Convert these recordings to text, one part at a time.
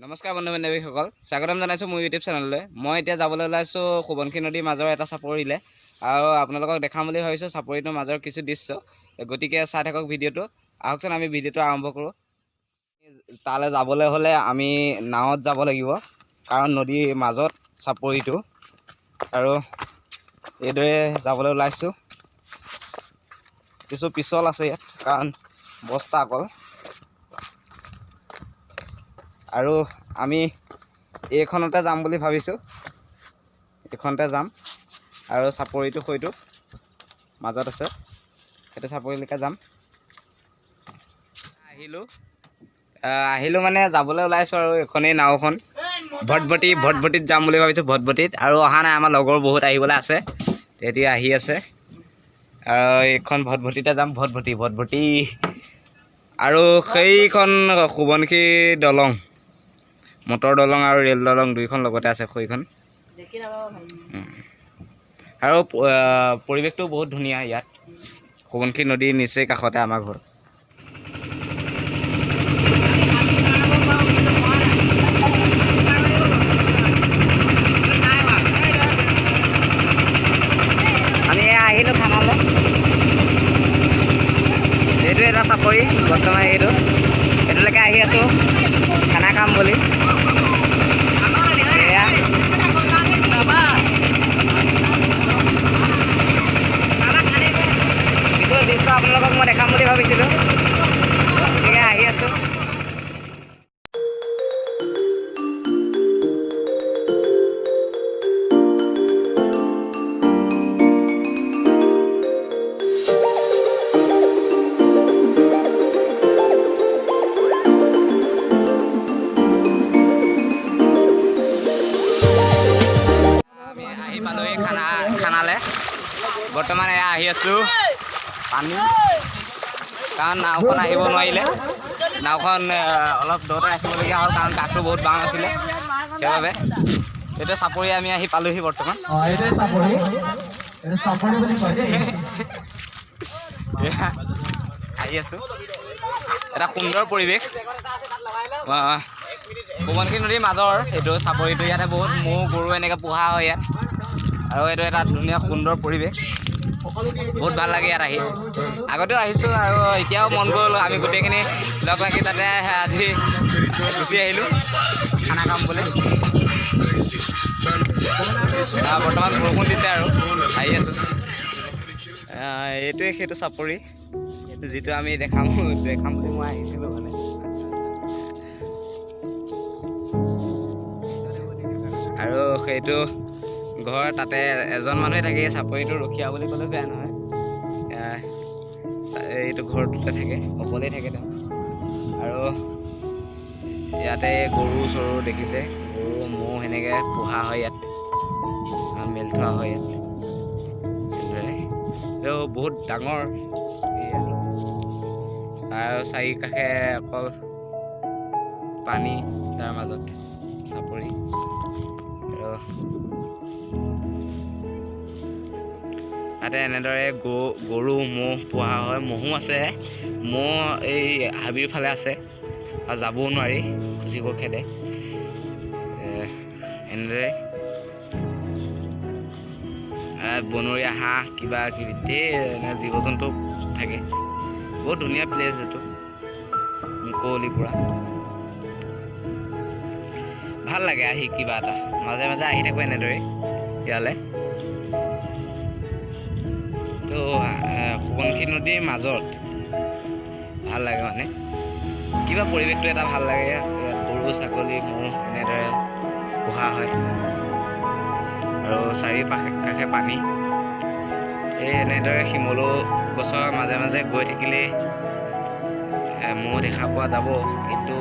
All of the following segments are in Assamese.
নমস্কাৰ বন্ধু বান্ধৱীসকল, স্বাগতম জনাইছোঁ মোৰ ইউটিউব চেনেললৈ। মই এতিয়া যাবলৈ ওলাইছোঁ সোৱণশিৰি নদীৰ মাজৰ এটা চাপৰিলৈ আৰু আপোনালোকক দেখাম বুলি ভাবিছোঁ চাপৰিটোৰ মাজৰ কিছু দৃশ্য। গতিকে চাই থাকক ভিডিঅ'টো। আহকচোন আমি ভিডিঅ'টো আৰম্ভ কৰোঁ। তালৈ যাবলৈ হ'লে আমি নাৱত যাব লাগিব, কাৰণ নদীৰ মাজত চাপৰিটো আৰু এইদৰে যাবলৈ ওলাইছোঁ। কিছু পিছল আছে ইয়াত, কাৰণ বস্তা অকল। আৰু আমি এইখনতে যাম বুলি ভাবিছোঁ, এইখনতে যাম আৰু চাপৰিটো সৈটো মাজত আছে, সেইটো চাপৰিলৈকে যাম। আহিলোঁ মানে যাবলৈ ওলাইছোঁ আৰু এইখনেই নাওখন ভটভটিত যাম বুলি ভাবিছোঁ, ভটভটিত। আৰু অহা নাই, আমাৰ লগৰ বহুত আহিবলৈ আছে, তেতিয়া আহি আছে। আৰু এইখন ভটভটিতে যাম, ভটভটি আৰু সেইখন সোৱণশিৰি দলং, মটৰ দলং আৰু ৰেল দলং দুইখন লগতে আছে সেইখন। আৰু পৰিৱেশটো বহুত ধুনীয়া ইয়াত, সোৱণশিৰি নদীৰ নিচেই কাষতে আমাৰ ঘৰ। আমি আহিলোঁ খানালৈ। এইটো এটা চাপৰি, বৰ্তমান এইটোলৈকে আহি আছোঁ খানা খাম বুলি। কিছু দৃশ্য আপোনালোকক মই দেখাম বুলি ভাবিছিলোঁ, গতিকে আহি আছোঁ। আহি পালোহি খানালৈ। বৰ্তমান এয়া আহি আছোঁ পানী, কাৰণ নাওখন আহিব নোৱাৰিলে। নাওখন অলপ দূৰতে ৰাখিবলগীয়া হ'ল, কাৰণ কাঠটো বহুত বাম আছিলে, সেইবাবে। এইটো চাপৰি আমি আহি পালোহি বৰ্তমান। আহি আছোঁ, এটা সুন্দৰ পৰিৱেশ। সোৱণশিৰি নদীৰ মাজৰ এইটো চাপৰিটো, ইয়াতে বহুত ম'হ গৰু এনেকৈ পোহা হয় ইয়াত। আৰু এইটো এটা ধুনীয়া সুন্দৰ পৰিৱেশ, বহুত ভাল লাগে ইয়াত আহি। আগতেও আহিছোঁ আৰু এতিয়াও মন গ'ল, আমি গোটেইখিনি লগ লাগি তাতে আজি গুচি আহিলোঁ খানা খাম বুলি। বৰ্তমান বৰষুণ দিছে আৰু আহি আছোঁ। এইটোৱে সেইটো চাপৰি, যিটো আমি দেখাম বুলি মই আহিছিলোঁ মানে। আৰু সেইটো ঘৰ, তাতে এজন মানুহে থাকে। চাপৰিটো ৰখীয়া বুলি ক'লে বেয়া নহয়। এইটো ঘৰটোতে থাকে, অকলেই থাকে তেওঁ। আৰু ইয়াতে গৰু চৰু দেখিছে, গৰু ম'হ সেনেকৈ পোহা হয় ইয়াত, মেলি থোৱা হয় ইয়াত। এইটো বহুত ডাঙৰ আৰু চাৰিওকাষে অকল পানী, তাৰ মাজত চাপৰি। আৰু তাতে এনেদৰে গৰু ম'হ পোহা হয়। ম'হো আছে, ম'হ এই হাবিৰ ফালে আছে আৰু যাবও নোৱাৰি, খুচিব খেদে। এনেদৰে বনৰীয়া হাঁহ কিবা কিবি ধেৰ জীৱ জন্তু থাকে। বহুত ধুনীয়া প্লেচ এইটো, মুকলি পুৰা। ভাল লাগে আহি, কিবা এটা মাজে মাজে আহি থাকোঁ এনেদৰে ইয়ালৈ। তো সোৱণশিৰি নদীৰ মাজত ভাল লাগে, মানে কিবা পৰিৱেশটো এটা ভাল লাগে। ইয়াত গৰু ছাগলী ম'হ এনেদৰে পোহা হয় আৰু চাৰিওকাষে পানী। এই এনেদৰে শিমলু গছৰ মাজে মাজে গৈ থাকিলেই ম'হ দেখা পোৱা যাব, কিন্তু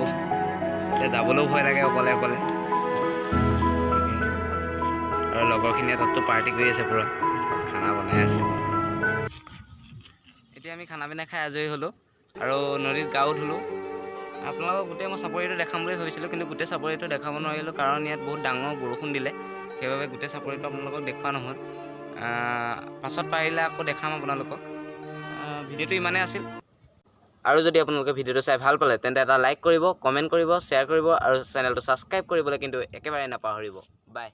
যাবলৈও ভয় লাগে অকলে অকলে। আৰু লগৰখিনিয়ে তাততো পাৰ্টি কৰি আছে, পূৰা খানা বনাই আছে। এতিয়া আমি খানা পিনা খাই আজৰি হ'লোঁ আৰু নদীত গাও ধুলোঁ। আপোনালোকক গোটেই মই চাপৰিটো দেখাম বুলি ভাবিছিলোঁ, কিন্তু গোটেই চাপৰিটো দেখাব নোৱাৰিলোঁ, কাৰণ ইয়াত বহুত ডাঙৰ বৰষুণ দিলে। সেইবাবে গোটেই চাপৰিটো আপোনালোকক দেখুওৱা নহ'ল। পাছত পাৰিলে আকৌ দেখাম আপোনালোকক। ভিডিঅ'টো ইমানেই আছিল। আৰু যদি আপোনালোকে ভিডিঅ'টো চাই ভাল পালে তেন্তে এটা লাইক কৰিব, কমেণ্ট কৰিব, শ্বেয়াৰ কৰিব আৰু চেনেলটো ছাবস্ক্ৰাইব কৰিবলৈ কিন্তু একেবাৰে নাপাহৰিব। বাই।